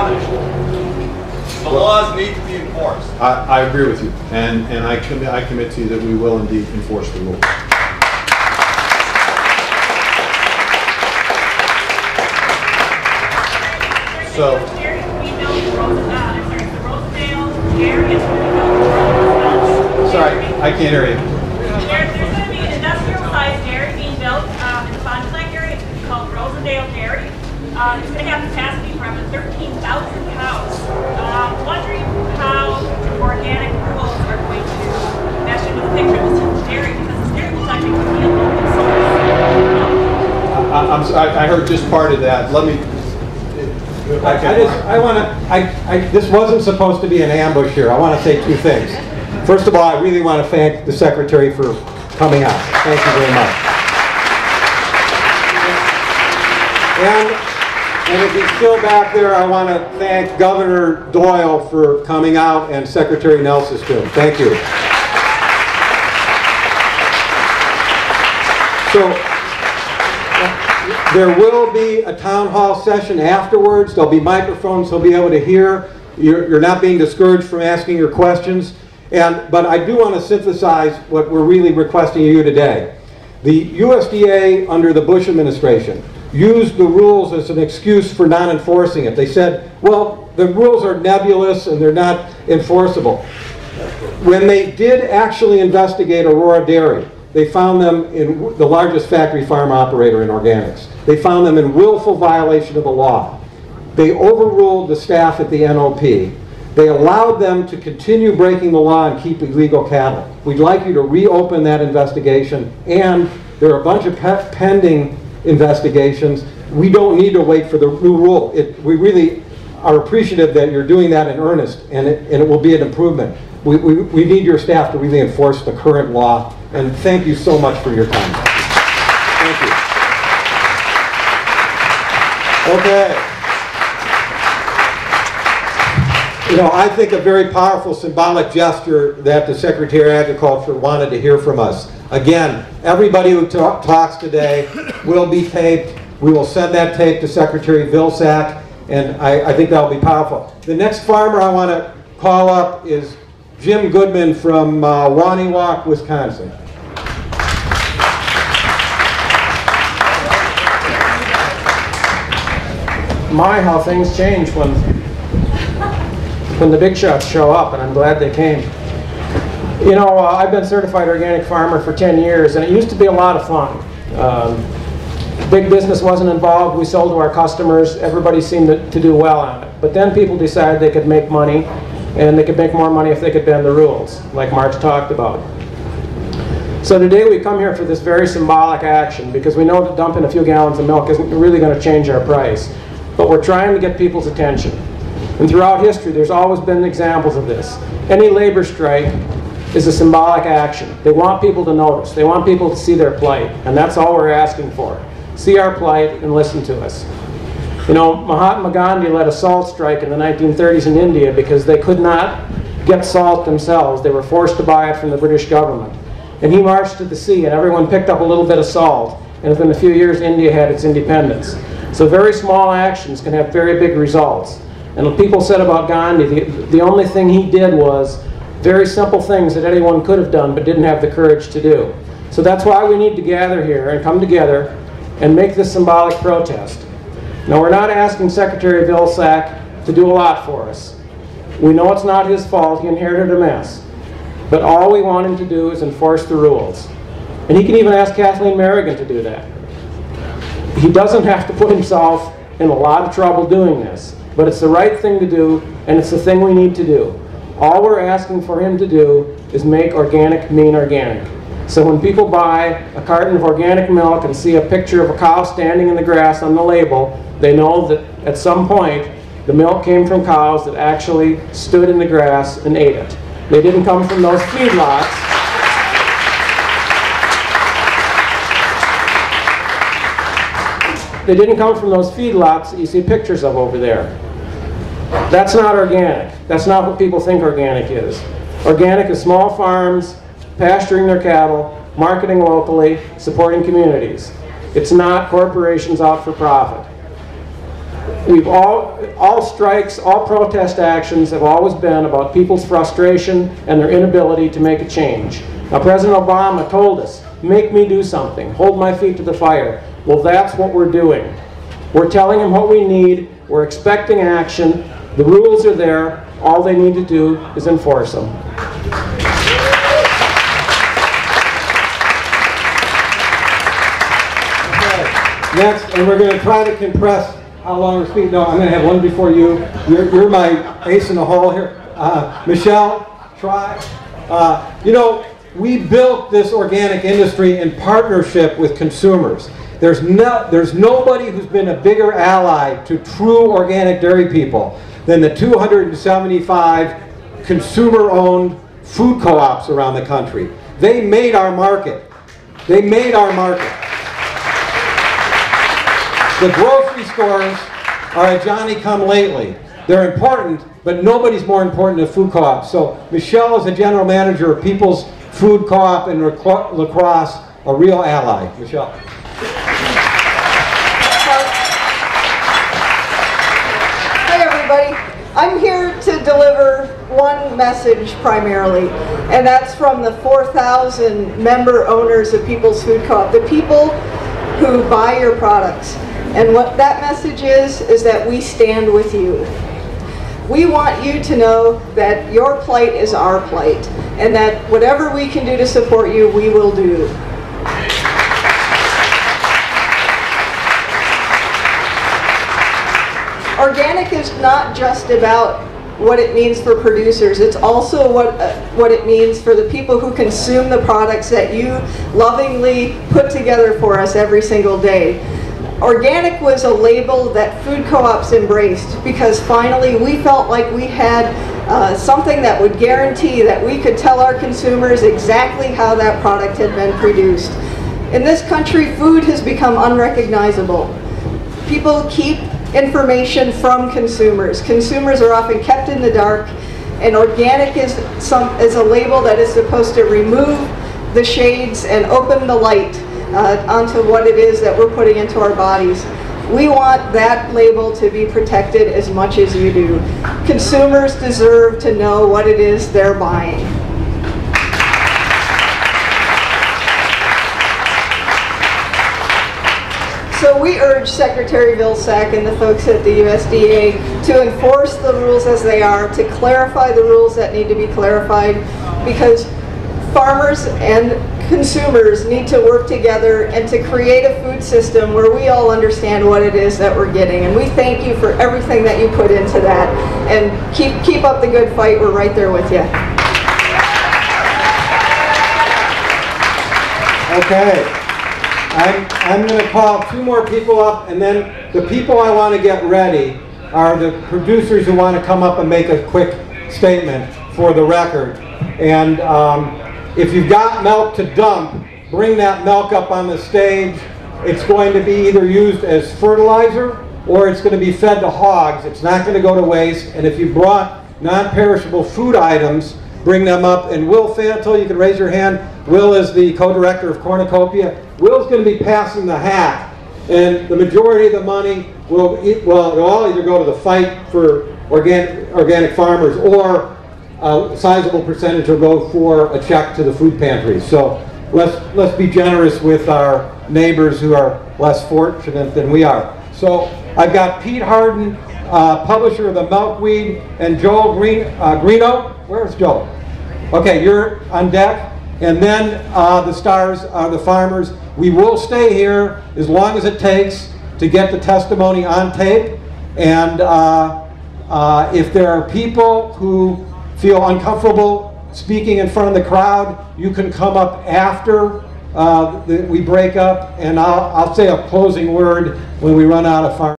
punished. The laws need to be enforced. I agree with you, and I commit to you that we will indeed enforce the rules. So, sorry, I can't hear you. There's going to be an industrial-sized dairy being built in the Fond du Lac area. It's called Rosendale Dairy. It's going to have capacity for up to 13,000 cows. Wondering how organic rules are going to mesh into the picture of this dairy, because this dairy will technically be a local source. I heard just part of that. Let me. This wasn't supposed to be an ambush here. I want to say two things. First of all, I really want to thank the Secretary for coming out. Thank you very much. And if he's still back there, I want to thank Governor Doyle for coming out and Secretary Nelson too. Thank you. So, there will be a town hall session afterwards. There'll be microphones, so you'll be able to hear. You're not being discouraged from asking your questions. But I do want to synthesize what we're really requesting of you today. The USDA, under the Bush administration, used the rules as an excuse for not enforcing it. They said, well, the rules are nebulous and they're not enforceable. When they did actually investigate Aurora Dairy, they found them in the largest factory farm operator in organics. They found them in willful violation of the law. They overruled the staff at the NOP. They allowed them to continue breaking the law and keep illegal cattle. We'd like you to reopen that investigation, and there are a bunch of pending investigations. We don't need to wait for the new rule. We really are appreciative that you're doing that in earnest, and it will be an improvement. We need your staff to really enforce the current law, and thank you so much for your time. Thank you. Okay. You know, I think a very powerful symbolic gesture that the Secretary of Agriculture wanted to hear from us. Again, everybody who talks today will be taped. We will send that tape to Secretary Vilsack, and I think that will be powerful. The next farmer I want to call up is Jim Goodman from Waniwak, Wisconsin. My, how things change when the big shots show up, and I'm glad they came. You know, I've been certified organic farmer for 10 years, and it used to be a lot of fun. Big business wasn't involved. We sold to our customers. Everybody seemed to do well on it. But then people decided they could make money, and they could make more money if they could bend the rules, like Mark talked about. So today we come here for this very symbolic action, because we know that dumping a few gallons of milk isn't really going to change our price. But we're trying to get people's attention. And throughout history, there's always been examples of this. Any labor strike is a symbolic action. They want people to notice. They want people to see their plight. And that's all we're asking for. See our plight and listen to us. You know, Mahatma Gandhi led a salt strike in the 1930s in India because they could not get salt themselves. They were forced to buy it from the British government. And he marched to the sea, and everyone picked up a little bit of salt. And within a few years, India had its independence. So very small actions can have very big results. And what people said about Gandhi, the only thing he did was very simple things that anyone could have done but didn't have the courage to do. So that's why we need to gather here and come together and make this symbolic protest. Now, we're not asking Secretary Vilsack to do a lot for us. We know it's not his fault. He inherited a mess. But all we want him to do is enforce the rules. And he can even ask Kathleen Merrigan to do that. He doesn't have to put himself in a lot of trouble doing this. But it's the right thing to do, and it's the thing we need to do. All we're asking for him to do is make organic mean organic. So when people buy a carton of organic milk and see a picture of a cow standing in the grass on the label, they know that at some point the milk came from cows that actually stood in the grass and ate it. They didn't come from those feedlots. They didn't come from those feedlots that you see pictures of over there. That's not organic. That's not what people think organic is. Organic is small farms, pasturing their cattle, marketing locally, supporting communities. It's not corporations out for profit. all strikes, all protest actions have always been about people's frustration and their inability to make a change. Now, President Obama told us, make me do something, hold my feet to the fire. Well, that's what we're doing. We're telling them what we need, we're expecting action, the rules are there, all they need to do is enforce them. Next, and we're going to try to compress how long we're speaking. No, I'm going to have one before you. You're my ace in the hole here. Michelle, try. You know, we built this organic industry in partnership with consumers. There's nobody who's been a bigger ally to true organic dairy people than the 275 consumer-owned food co-ops around the country. They made our market. They made our market. The grocery stores are a Johnny-come-lately. They're important, but nobody's more important than food co-ops. So Michelle is the general manager of People's Food Co-op in La Crosse, a real ally. Michelle. Hi everybody. I'm here to deliver one message primarily, and that's from the 4,000 member owners of People's Food Co-op, the people who buy your products. And what that message is that we stand with you. We want you to know that your plight is our plight, and that whatever we can do to support you, we will do. Organic is not just about what it means for producers. It's also what it means for the people who consume the products that you lovingly put together for us every single day. Organic was a label that food co-ops embraced because finally we felt like we had something that would guarantee that we could tell our consumers exactly how that product had been produced. In this country, food has become unrecognizable. People keep information from consumers. Consumers are often kept in the dark, and organic is a label that is supposed to remove the shades and open the light onto what it is that we're putting into our bodies. We want that label to be protected as much as you do. Consumers deserve to know what it is they're buying. So we urge Secretary Vilsack and the folks at the USDA to enforce the rules as they are, to clarify the rules that need to be clarified, because farmers and consumers need to work together and to create a food system where we all understand what it is that we're getting. And we thank you for everything that you put into that. And keep up the good fight. We're right there with you. Okay. I'm going to call two more people up, and then the people I want to get ready are the producers who want to come up and make a quick statement for the record. And if you've got milk to dump, bring that milk up on the stage. It's going to be either used as fertilizer or it's going to be fed to hogs. It's not going to go to waste. And if you brought non-perishable food items, bring them up. And Will Fantle, you can raise your hand. Will is the co-director of Cornucopia. Will's going to be passing the hat. And the majority of the money will all either go to the fight for organic farmers, or a sizable percentage will go for a check to the food pantries. So let's be generous with our neighbors who are less fortunate than we are. So I've got Pete Harden, publisher of the Milkweed, and Joel Greeno. Where's Joel? Okay, you're on deck. And then the stars are the farmers. We will stay here as long as it takes to get the testimony on tape. And if there are people who feel uncomfortable speaking in front of the crowd, you can come up after we break up, and I'll say a closing word when we run out of farm.